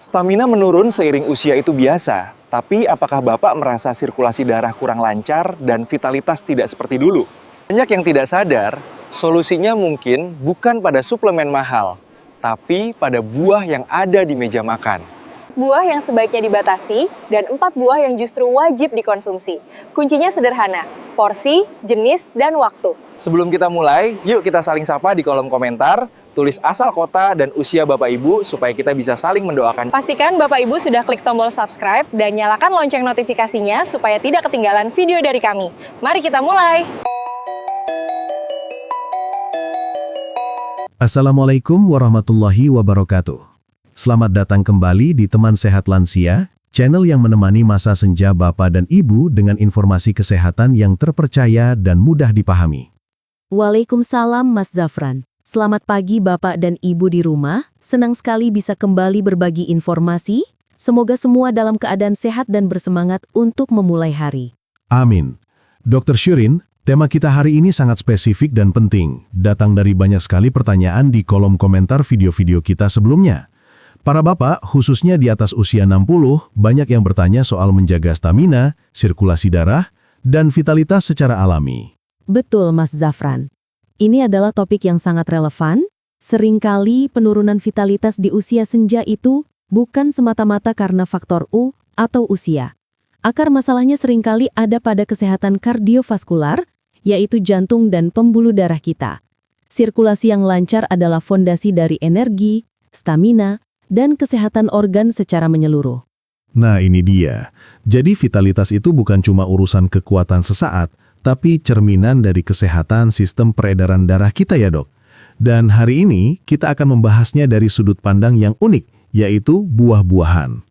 Stamina menurun seiring usia itu biasa, tapi apakah Bapak merasa sirkulasi darah kurang lancar dan vitalitas tidak seperti dulu? Banyak yang tidak sadar, solusinya mungkin bukan pada suplemen mahal, tapi pada buah yang ada di meja makan. Buah yang sebaiknya dibatasi, dan 4 buah yang justru wajib dikonsumsi. Kuncinya sederhana, porsi, jenis, dan waktu. Sebelum kita mulai, yuk kita saling sapa di kolom komentar, tulis asal kota dan usia Bapak Ibu supaya kita bisa saling mendoakan. Pastikan Bapak Ibu sudah klik tombol subscribe dan nyalakan lonceng notifikasinya supaya tidak ketinggalan video dari kami. Mari kita mulai! Assalamualaikum warahmatullahi wabarakatuh. Selamat datang kembali di Teman Sehat Lansia, channel yang menemani masa senja Bapak dan Ibu dengan informasi kesehatan yang terpercaya dan mudah dipahami. Waalaikumsalam Mas Zafran. Selamat pagi Bapak dan Ibu di rumah. Senang sekali bisa kembali berbagi informasi. Semoga semua dalam keadaan sehat dan bersemangat untuk memulai hari. Amin. Dr. Syirin, tema kita hari ini sangat spesifik dan penting. Datang dari banyak sekali pertanyaan di kolom komentar video-video kita sebelumnya. Para bapak, khususnya di atas usia 60, banyak yang bertanya soal menjaga stamina, sirkulasi darah, dan vitalitas secara alami. Betul Mas Zafran. Ini adalah topik yang sangat relevan. Seringkali penurunan vitalitas di usia senja itu bukan semata-mata karena faktor U atau usia. Akar masalahnya seringkali ada pada kesehatan kardiovaskular, yaitu jantung dan pembuluh darah kita. Sirkulasi yang lancar adalah fondasi dari energi, stamina, dan kesehatan organ secara menyeluruh. Nah ini dia. Jadi vitalitas itu bukan cuma urusan kekuatan sesaat, tapi cerminan dari kesehatan sistem peredaran darah kita ya dok. Dan hari ini kita akan membahasnya dari sudut pandang yang unik, yaitu buah-buahan.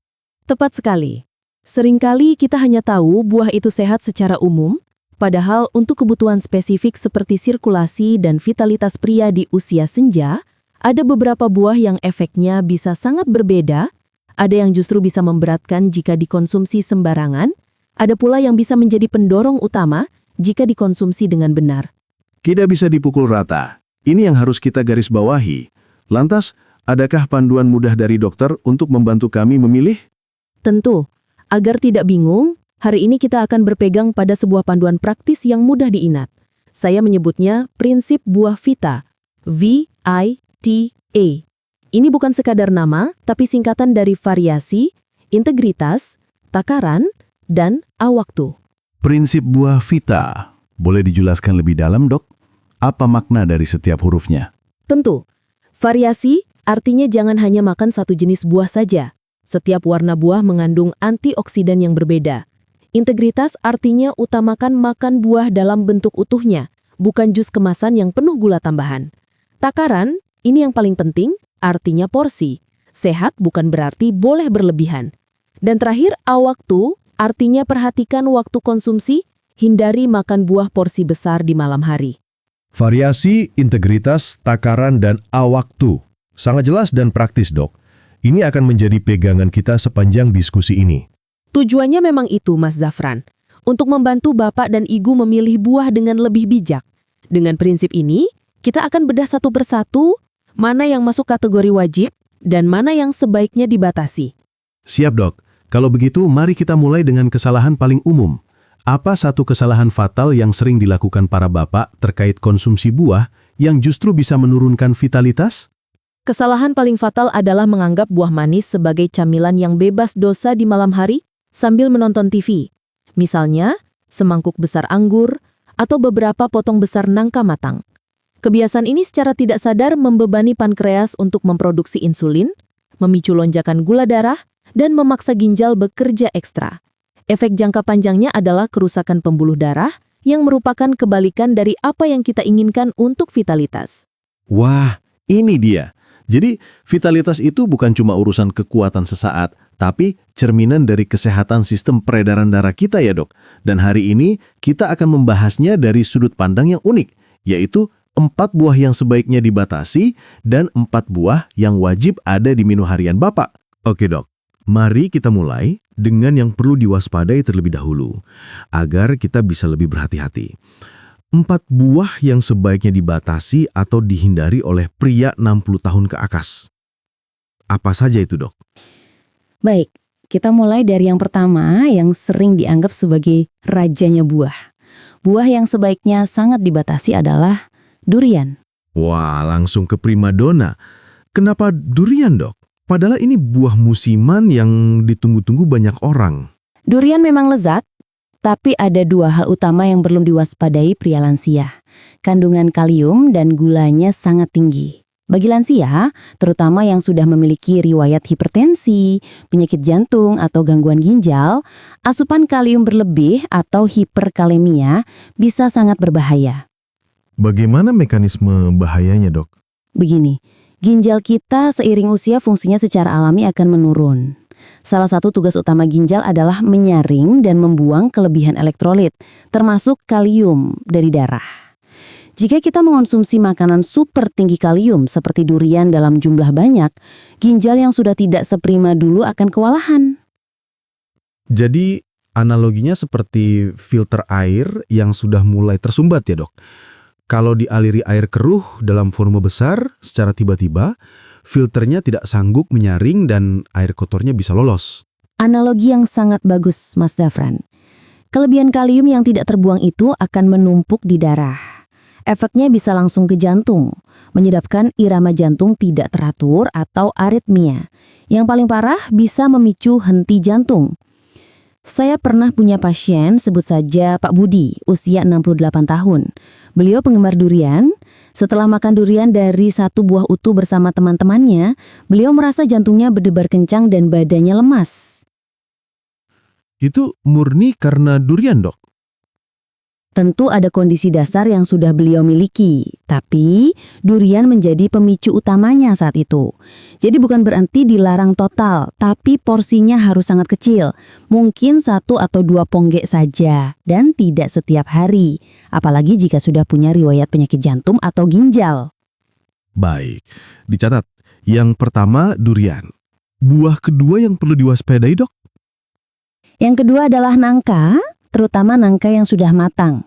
Tepat sekali. Seringkali kita hanya tahu buah itu sehat secara umum, padahal untuk kebutuhan spesifik seperti sirkulasi dan vitalitas pria di usia senja, ada beberapa buah yang efeknya bisa sangat berbeda, ada yang justru bisa memberatkan jika dikonsumsi sembarangan, ada pula yang bisa menjadi pendorong utama jika dikonsumsi dengan benar. Tidak bisa dipukul rata. Ini yang harus kita garis bawahi. Lantas, adakah panduan mudah dari dokter untuk membantu kami memilih? Tentu, agar tidak bingung, hari ini kita akan berpegang pada sebuah panduan praktis yang mudah diingat. Saya menyebutnya prinsip buah Vita, VITA. Ini bukan sekadar nama, tapi singkatan dari variasi, integritas, takaran, dan awaktu. Prinsip buah Vita. Boleh dijelaskan lebih dalam, dok? Apa makna dari setiap hurufnya? Tentu, variasi artinya jangan hanya makan satu jenis buah saja. Setiap warna buah mengandung antioksidan yang berbeda. Integritas artinya utamakan makan buah dalam bentuk utuhnya, bukan jus kemasan yang penuh gula tambahan. Takaran, ini yang paling penting, artinya porsi. Sehat bukan berarti boleh berlebihan. Dan terakhir, awaktu, artinya perhatikan waktu konsumsi, hindari makan buah porsi besar di malam hari. Variasi, integritas, takaran, dan awaktu. Sangat jelas dan praktis, dok. Ini akan menjadi pegangan kita sepanjang diskusi ini. Tujuannya memang itu, Mas Zafran. Untuk membantu Bapak dan Ibu memilih buah dengan lebih bijak. Dengan prinsip ini, kita akan bedah satu persatu, mana yang masuk kategori wajib, dan mana yang sebaiknya dibatasi. Siap, dok. Kalau begitu, mari kita mulai dengan kesalahan paling umum. Apa satu kesalahan fatal yang sering dilakukan para bapak terkait konsumsi buah yang justru bisa menurunkan vitalitas? Kesalahan paling fatal adalah menganggap buah manis sebagai camilan yang bebas dosa di malam hari sambil menonton TV. Misalnya, semangkuk besar anggur atau beberapa potong besar nangka matang. Kebiasaan ini secara tidak sadar membebani pankreas untuk memproduksi insulin, memicu lonjakan gula darah, dan memaksa ginjal bekerja ekstra. Efek jangka panjangnya adalah kerusakan pembuluh darah yang merupakan kebalikan dari apa yang kita inginkan untuk vitalitas. Wah, ini dia. Jadi, vitalitas itu bukan cuma urusan kekuatan sesaat, tapi cerminan dari kesehatan sistem peredaran darah kita ya dok. Dan hari ini kita akan membahasnya dari sudut pandang yang unik, yaitu 4 buah yang sebaiknya dibatasi dan 4 buah yang wajib ada di menu harian Bapak. Oke dok, mari kita mulai dengan yang perlu diwaspadai terlebih dahulu, agar kita bisa lebih berhati-hati. 4 buah yang sebaiknya dibatasi atau dihindari oleh pria 60 tahun ke atas. Apa saja itu dok? Baik, kita mulai dari yang pertama yang sering dianggap sebagai rajanya buah. Buah yang sebaiknya sangat dibatasi adalah durian. Wah, langsung ke primadona. Kenapa durian, Dok? Padahal ini buah musiman yang ditunggu-tunggu banyak orang. Durian memang lezat, tapi ada dua hal utama yang perlu diwaspadai pria lansia. Kandungan kalium dan gulanya sangat tinggi. Bagi lansia, terutama yang sudah memiliki riwayat hipertensi, penyakit jantung, atau gangguan ginjal, asupan kalium berlebih atau hiperkalemia bisa sangat berbahaya. Bagaimana mekanisme bahayanya, Dok? Begini, ginjal kita seiring usia fungsinya secara alami akan menurun. Salah satu tugas utama ginjal adalah menyaring dan membuang kelebihan elektrolit, termasuk kalium dari darah. Jika kita mengonsumsi makanan super tinggi kalium seperti durian dalam jumlah banyak, ginjal yang sudah tidak seprima dulu akan kewalahan. Jadi, analoginya seperti filter air yang sudah mulai tersumbat ya, Dok? Kalau dialiri air keruh dalam volume besar, secara tiba-tiba, filternya tidak sanggup menyaring dan air kotornya bisa lolos. Analogi yang sangat bagus, Mas Dafran. Kelebihan kalium yang tidak terbuang itu akan menumpuk di darah. Efeknya bisa langsung ke jantung, menyebabkan irama jantung tidak teratur atau aritmia. Yang paling parah bisa memicu henti jantung. Saya pernah punya pasien, sebut saja Pak Budi, usia 68 tahun. Beliau penggemar durian. Setelah makan durian dari satu buah utuh bersama teman-temannya, beliau merasa jantungnya berdebar kencang dan badannya lemas. Itu murni karena durian, Dok? Tentu ada kondisi dasar yang sudah beliau miliki, tapi durian menjadi pemicu utamanya saat itu. Jadi bukan berarti dilarang total, tapi porsinya harus sangat kecil. Mungkin 1 atau 2 ponggek saja, dan tidak setiap hari. Apalagi jika sudah punya riwayat penyakit jantung atau ginjal. Baik, dicatat. Yang pertama, durian. Buah kedua yang perlu diwaspadai, Dok? Yang kedua adalah nangka, terutama nangka yang sudah matang.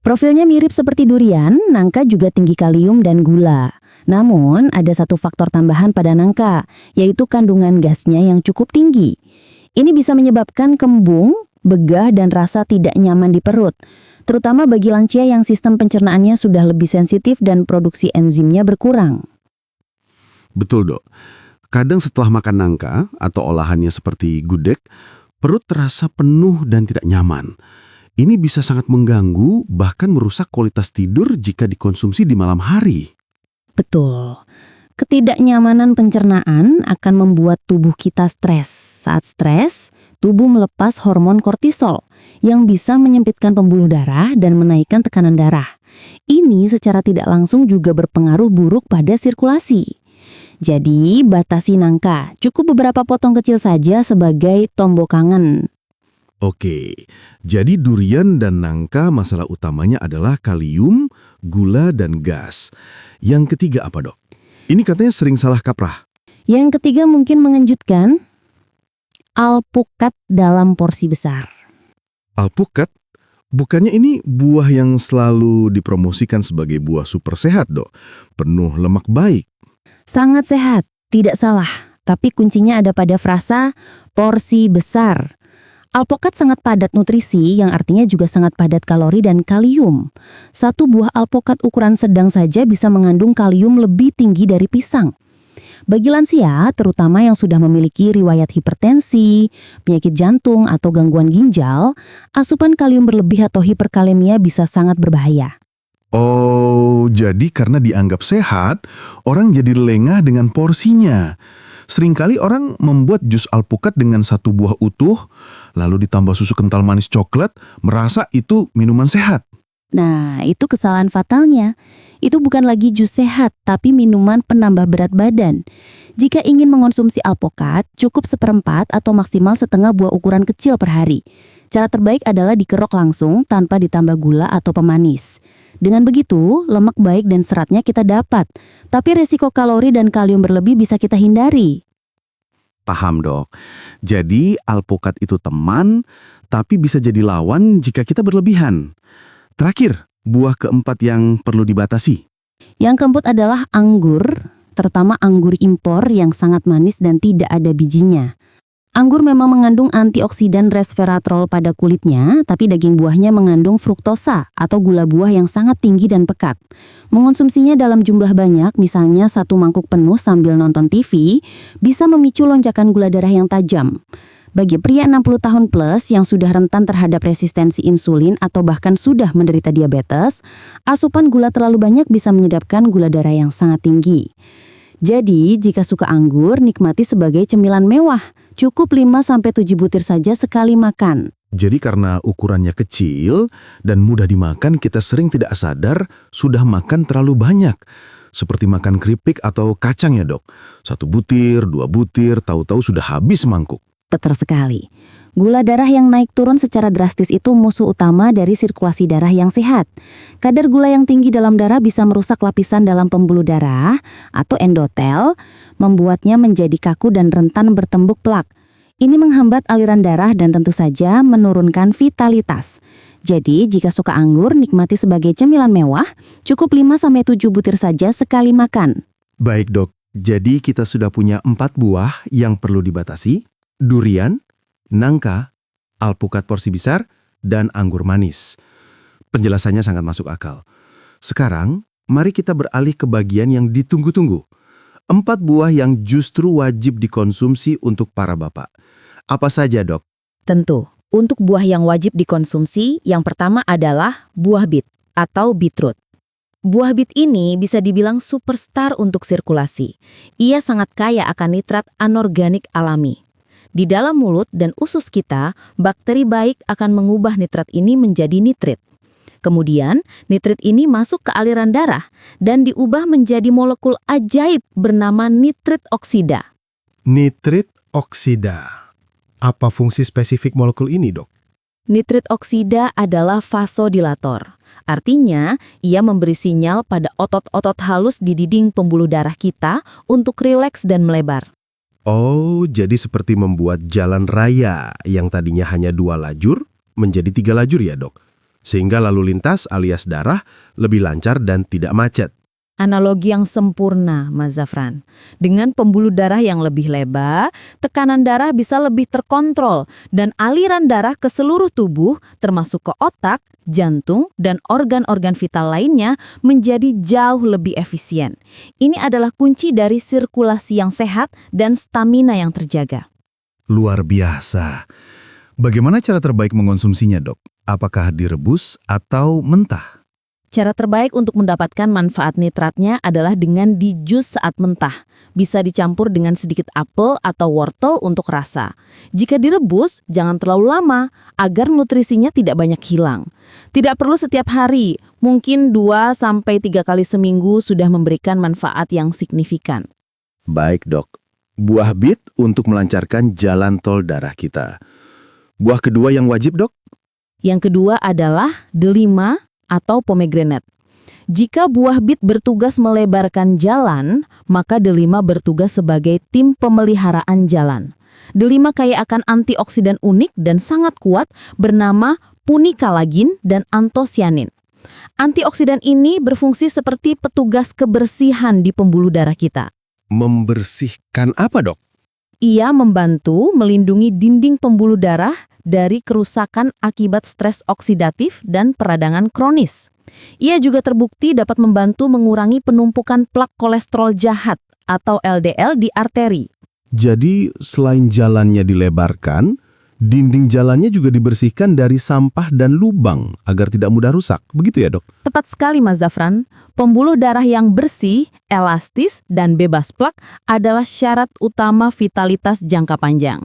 Profilnya mirip seperti durian, nangka juga tinggi kalium dan gula. Namun, ada satu faktor tambahan pada nangka, yaitu kandungan gasnya yang cukup tinggi. Ini bisa menyebabkan kembung, begah, dan rasa tidak nyaman di perut, terutama bagi lansia yang sistem pencernaannya sudah lebih sensitif dan produksi enzimnya berkurang. Betul, Dok. Kadang setelah makan nangka atau olahannya seperti gudeg, perut terasa penuh dan tidak nyaman. Ini bisa sangat mengganggu, bahkan merusak kualitas tidur jika dikonsumsi di malam hari. Betul. Ketidaknyamanan pencernaan akan membuat tubuh kita stres. Saat stres, tubuh melepas hormon kortisol yang bisa menyempitkan pembuluh darah dan menaikkan tekanan darah. Ini secara tidak langsung juga berpengaruh buruk pada sirkulasi. Jadi, batasi nangka. Cukup beberapa potong kecil saja sebagai tombol kangen. Oke, jadi durian dan nangka masalah utamanya adalah kalium, gula, dan gas. Yang ketiga apa, Dok? Ini katanya sering salah kaprah. Yang ketiga mungkin mengejutkan, alpukat dalam porsi besar. Alpukat? Bukannya ini buah yang selalu dipromosikan sebagai buah super sehat, Dok? Penuh lemak baik. Sangat sehat, tidak salah. Tapi kuncinya ada pada frasa porsi besar. Alpukat sangat padat nutrisi, yang artinya juga sangat padat kalori dan kalium. Satu buah alpukat ukuran sedang saja bisa mengandung kalium lebih tinggi dari pisang. Bagi lansia, terutama yang sudah memiliki riwayat hipertensi, penyakit jantung, atau gangguan ginjal, asupan kalium berlebih atau hiperkalemia bisa sangat berbahaya. Oh, jadi karena dianggap sehat, orang jadi lengah dengan porsinya. Seringkali orang membuat jus alpukat dengan satu buah utuh, lalu ditambah susu kental manis coklat, merasa itu minuman sehat. Nah, itu kesalahan fatalnya. Itu bukan lagi jus sehat, tapi minuman penambah berat badan. Jika ingin mengonsumsi alpukat, cukup 1/4 atau maksimal setengah buah ukuran kecil per hari. Cara terbaik adalah dikerok langsung tanpa ditambah gula atau pemanis. Dengan begitu, lemak baik dan seratnya kita dapat, tapi resiko kalori dan kalium berlebih bisa kita hindari. Paham, Dok. Jadi alpukat itu teman, tapi bisa jadi lawan jika kita berlebihan. Terakhir, buah keempat yang perlu dibatasi. Yang keempat adalah anggur terutama anggur impor yang sangat manis dan tidak ada bijinya. Anggur memang mengandung antioksidan resveratrol pada kulitnya, tapi daging buahnya mengandung fruktosa atau gula buah yang sangat tinggi dan pekat. Mengonsumsinya dalam jumlah banyak, misalnya 1 mangkuk penuh sambil nonton TV, bisa memicu lonjakan gula darah yang tajam. Bagi pria 60 tahun plus yang sudah rentan terhadap resistensi insulin atau bahkan sudah menderita diabetes, asupan gula terlalu banyak bisa menyebabkan gula darah yang sangat tinggi. Jadi, jika suka anggur, nikmati sebagai cemilan mewah. Cukup 5-7 butir saja sekali makan. Jadi karena ukurannya kecil dan mudah dimakan, kita sering tidak sadar sudah makan terlalu banyak. Seperti makan keripik atau kacang ya dok. 1 butir, 2 butir, tahu-tahu sudah habis mangkuk. Betul sekali. Gula darah yang naik turun secara drastis itu musuh utama dari sirkulasi darah yang sehat. Kadar gula yang tinggi dalam darah bisa merusak lapisan dalam pembuluh darah atau endotel, membuatnya menjadi kaku dan rentan bertembuk plak. Ini menghambat aliran darah dan tentu saja menurunkan vitalitas. Jadi, jika suka anggur, nikmati sebagai cemilan mewah, cukup 5-7 butir saja sekali makan. Baik dok, jadi kita sudah punya 4 buah yang perlu dibatasi. Durian, nangka, alpukat porsi besar, dan anggur manis. Penjelasannya sangat masuk akal. Sekarang, mari kita beralih ke bagian yang ditunggu-tunggu. 4 buah yang justru wajib dikonsumsi untuk para bapak. Apa saja, Dok? Tentu, untuk buah yang wajib dikonsumsi, yang pertama adalah buah bit atau beetroot. Buah bit ini bisa dibilang superstar untuk sirkulasi. Ia sangat kaya akan nitrat anorganik alami. Di dalam mulut dan usus kita, bakteri baik akan mengubah nitrat ini menjadi nitrit. Kemudian, nitrit ini masuk ke aliran darah dan diubah menjadi molekul ajaib bernama nitrit oksida. Nitrit oksida. Apa fungsi spesifik molekul ini, Dok? Nitrit oksida adalah vasodilator. Artinya, ia memberi sinyal pada otot-otot halus di dinding pembuluh darah kita untuk rileks dan melebar. Oh, jadi seperti membuat jalan raya yang tadinya hanya 2 lajur menjadi 3 lajur ya, Dok? Sehingga lalu lintas alias darah lebih lancar dan tidak macet. Analogi yang sempurna, Mas Zafran. Dengan pembuluh darah yang lebih lebar, tekanan darah bisa lebih terkontrol dan aliran darah ke seluruh tubuh, termasuk ke otak, jantung, dan organ-organ vital lainnya menjadi jauh lebih efisien. Ini adalah kunci dari sirkulasi yang sehat dan stamina yang terjaga. Luar biasa. Bagaimana cara terbaik mengonsumsinya, Dok? Apakah direbus atau mentah? Cara terbaik untuk mendapatkan manfaat nitratnya adalah dengan dijus saat mentah. Bisa dicampur dengan sedikit apel atau wortel untuk rasa. Jika direbus, jangan terlalu lama agar nutrisinya tidak banyak hilang. Tidak perlu setiap hari, mungkin 2-3 kali seminggu sudah memberikan manfaat yang signifikan. Baik, Dok. Buah bit untuk melancarkan jalan tol darah kita. Buah kedua yang wajib, Dok? Yang kedua adalah delima atau pomegranate. Jika buah bit bertugas melebarkan jalan, maka delima bertugas sebagai tim pemeliharaan jalan. Delima kaya akan antioksidan unik dan sangat kuat bernama punikalagin dan antosianin. Antioksidan ini berfungsi seperti petugas kebersihan di pembuluh darah kita. Membersihkan apa, Dok? Ia membantu melindungi dinding pembuluh darah dari kerusakan akibat stres oksidatif dan peradangan kronis. Ia juga terbukti dapat membantu mengurangi penumpukan plak kolesterol jahat atau LDL di arteri. Jadi, selain jalannya dilebarkan, dinding jalannya juga dibersihkan dari sampah dan lubang agar tidak mudah rusak. Begitu ya, Dok? Tepat sekali, Mas Zafran. Pembuluh darah yang bersih, elastis, dan bebas plak adalah syarat utama vitalitas jangka panjang.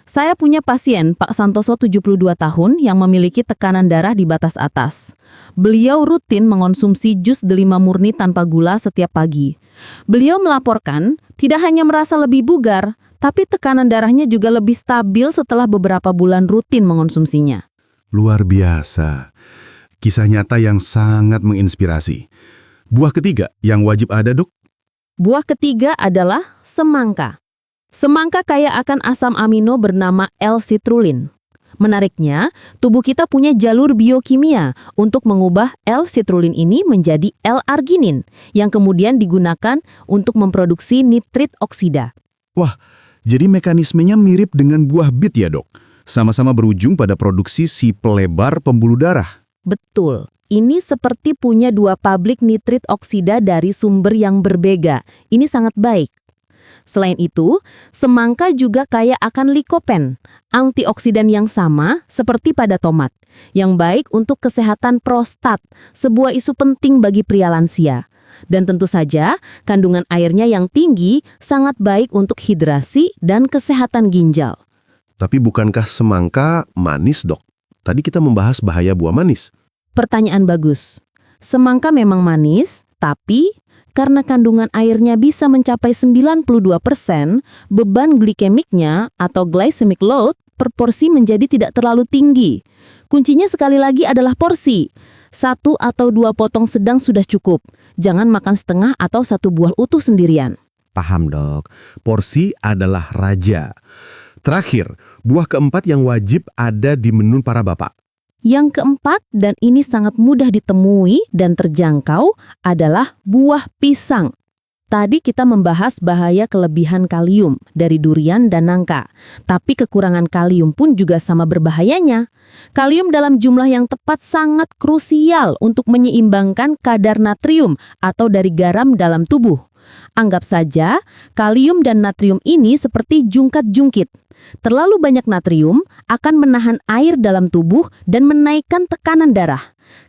Saya punya pasien, Pak Santoso 72 tahun, yang memiliki tekanan darah di batas atas. Beliau rutin mengonsumsi jus delima murni tanpa gula setiap pagi. Beliau melaporkan tidak hanya merasa lebih bugar, tapi tekanan darahnya juga lebih stabil setelah beberapa bulan rutin mengonsumsinya. Luar biasa. Kisah nyata yang sangat menginspirasi. Buah ketiga yang wajib ada, Dok? Buah ketiga adalah semangka. Semangka kaya akan asam amino bernama L-citrulline. Menariknya, tubuh kita punya jalur biokimia untuk mengubah L-citrulline ini menjadi L-arginin yang kemudian digunakan untuk memproduksi nitrit oksida. Wah, jadi mekanismenya mirip dengan buah bit ya dok? Sama-sama berujung pada produksi si pelebar pembuluh darah. Betul. Ini seperti punya dua pabrik nitrit oksida dari sumber yang berbeda. Ini sangat baik. Selain itu, semangka juga kaya akan likopen, antioksidan yang sama seperti pada tomat, yang baik untuk kesehatan prostat, sebuah isu penting bagi pria lansia. Dan tentu saja, kandungan airnya yang tinggi sangat baik untuk hidrasi dan kesehatan ginjal. Tapi bukankah semangka manis, Dok? Tadi kita membahas bahaya buah manis. Pertanyaan bagus. Semangka memang manis, tapi karena kandungan airnya bisa mencapai 92%, beban glikemiknya atau glycemic load per porsi menjadi tidak terlalu tinggi. Kuncinya sekali lagi adalah porsi. 1 atau 2 potong sedang sudah cukup. Jangan makan setengah atau 1 buah utuh sendirian. Paham, Dok. Porsi adalah raja. Terakhir, buah keempat yang wajib ada di menu para bapak. Yang keempat, dan ini sangat mudah ditemui dan terjangkau, adalah buah pisang. Tadi kita membahas bahaya kelebihan kalium dari durian dan nangka. Tapi kekurangan kalium pun juga sama berbahayanya. Kalium dalam jumlah yang tepat sangat krusial untuk menyeimbangkan kadar natrium atau dari garam dalam tubuh. Anggap saja, kalium dan natrium ini seperti jungkat-jungkit. Terlalu banyak natrium akan menahan air dalam tubuh dan menaikkan tekanan darah.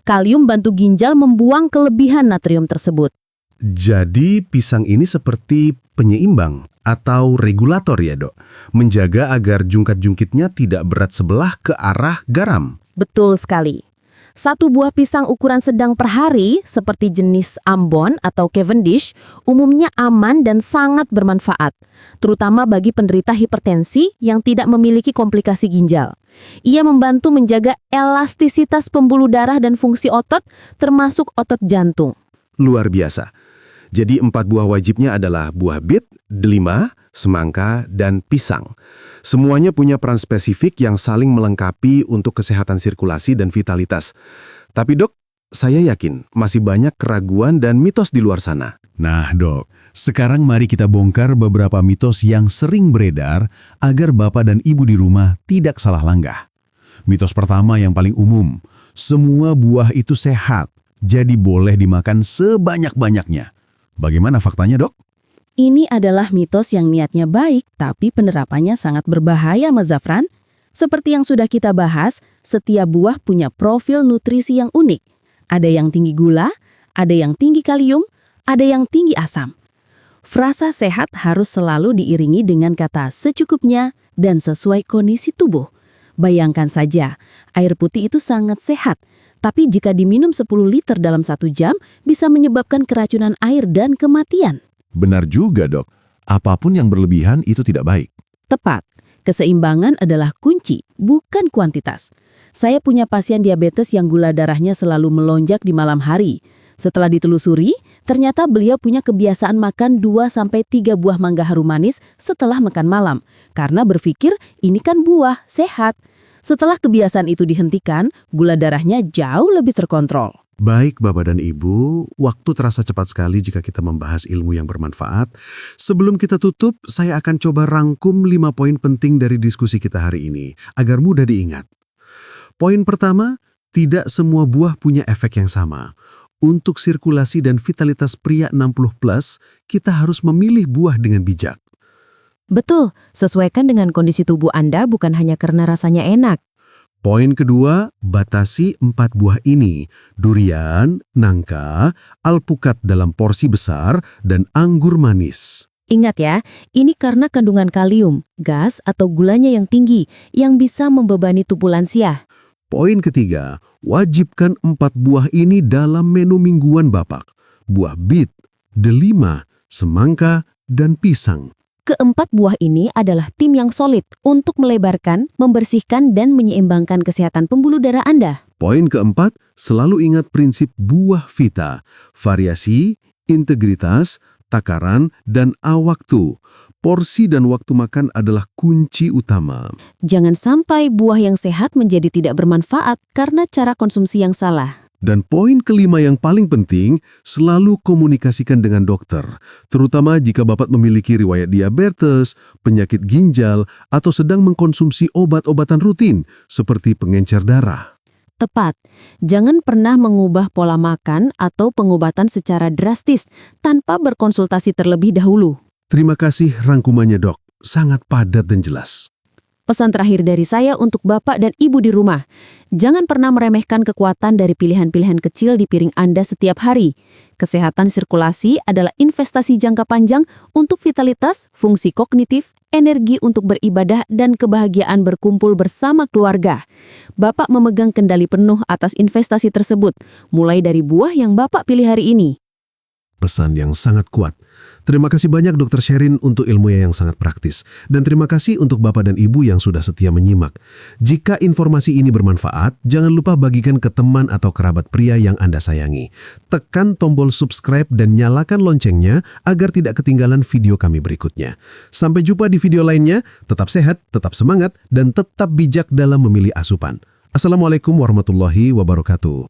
Kalium bantu ginjal membuang kelebihan natrium tersebut. Jadi pisang ini seperti penyeimbang atau regulator ya dok? Menjaga agar jungkat-jungkitnya tidak berat sebelah ke arah garam. Betul sekali. 1 buah pisang ukuran sedang per hari, seperti jenis Ambon atau Cavendish, umumnya aman dan sangat bermanfaat, terutama bagi penderita hipertensi yang tidak memiliki komplikasi ginjal. Ia membantu menjaga elastisitas pembuluh darah dan fungsi otot, termasuk otot jantung. Luar biasa. Jadi 4 buah wajibnya adalah buah bit, delima, semangka, dan pisang. Semuanya punya peran spesifik yang saling melengkapi untuk kesehatan sirkulasi dan vitalitas. Tapi dok, saya yakin masih banyak keraguan dan mitos di luar sana. Nah dok, sekarang mari kita bongkar beberapa mitos yang sering beredar agar bapak dan ibu di rumah tidak salah langkah. Mitos pertama yang paling umum, semua buah itu sehat, jadi boleh dimakan sebanyak-banyaknya. Bagaimana faktanya dok? Ini adalah mitos yang niatnya baik, tapi penerapannya sangat berbahaya, Mas Zafran. Seperti yang sudah kita bahas, setiap buah punya profil nutrisi yang unik. Ada yang tinggi gula, ada yang tinggi kalium, ada yang tinggi asam. Frasa sehat harus selalu diiringi dengan kata secukupnya dan sesuai kondisi tubuh. Bayangkan saja, air putih itu sangat sehat, tapi jika diminum 10 liter dalam 1 jam, bisa menyebabkan keracunan air dan kematian. Benar juga dok, apapun yang berlebihan itu tidak baik. Tepat, keseimbangan adalah kunci, bukan kuantitas. Saya punya pasien diabetes yang gula darahnya selalu melonjak di malam hari. Setelah ditelusuri, ternyata beliau punya kebiasaan makan 2-3 buah mangga harum manis setelah makan malam, karena berpikir ini kan buah, sehat. Setelah kebiasaan itu dihentikan, gula darahnya jauh lebih terkontrol. Baik Bapak dan Ibu, waktu terasa cepat sekali jika kita membahas ilmu yang bermanfaat. Sebelum kita tutup, saya akan coba rangkum 5 poin penting dari diskusi kita hari ini, agar mudah diingat. Poin pertama, tidak semua buah punya efek yang sama. Untuk sirkulasi dan vitalitas pria 60+, kita harus memilih buah dengan bijak. Betul, sesuaikan dengan kondisi tubuh Anda bukan hanya karena rasanya enak. Poin kedua, batasi 4 buah ini, durian, nangka, alpukat dalam porsi besar, dan anggur manis. Ingat ya, ini karena kandungan kalium, gas atau gulanya yang tinggi yang bisa membebani tubuh lansia. Poin ketiga, wajibkan 4 buah ini dalam menu mingguan Bapak. Buah bit, delima, semangka, dan pisang. Keempat buah ini adalah tim yang solid untuk melebarkan, membersihkan, dan menyeimbangkan kesehatan pembuluh darah Anda. Poin keempat, selalu ingat prinsip buah vita, variasi, integritas, takaran, dan awaktu. Porsi dan waktu makan adalah kunci utama. Jangan sampai buah yang sehat menjadi tidak bermanfaat karena cara konsumsi yang salah. Dan poin kelima yang paling penting, selalu komunikasikan dengan dokter. Terutama jika Bapak memiliki riwayat diabetes, penyakit ginjal, atau sedang mengkonsumsi obat-obatan rutin, seperti pengencer darah. Tepat, jangan pernah mengubah pola makan atau pengobatan secara drastis tanpa berkonsultasi terlebih dahulu. Terima kasih rangkumannya, Dok. Sangat padat dan jelas. Pesan terakhir dari saya untuk Bapak dan Ibu di rumah. Jangan pernah meremehkan kekuatan dari pilihan-pilihan kecil di piring Anda setiap hari. Kesehatan sirkulasi adalah investasi jangka panjang untuk vitalitas, fungsi kognitif, energi untuk beribadah, dan kebahagiaan berkumpul bersama keluarga. Bapak memegang kendali penuh atas investasi tersebut, mulai dari buah yang Bapak pilih hari ini. Pesan yang sangat kuat. Terima kasih banyak Dr. Sherin untuk ilmunya yang sangat praktis. Dan terima kasih untuk Bapak dan Ibu yang sudah setia menyimak. Jika informasi ini bermanfaat, jangan lupa bagikan ke teman atau kerabat pria yang Anda sayangi. Tekan tombol subscribe dan nyalakan loncengnya agar tidak ketinggalan video kami berikutnya. Sampai jumpa di video lainnya. Tetap sehat, tetap semangat, dan tetap bijak dalam memilih asupan. Assalamualaikum warahmatullahi wabarakatuh.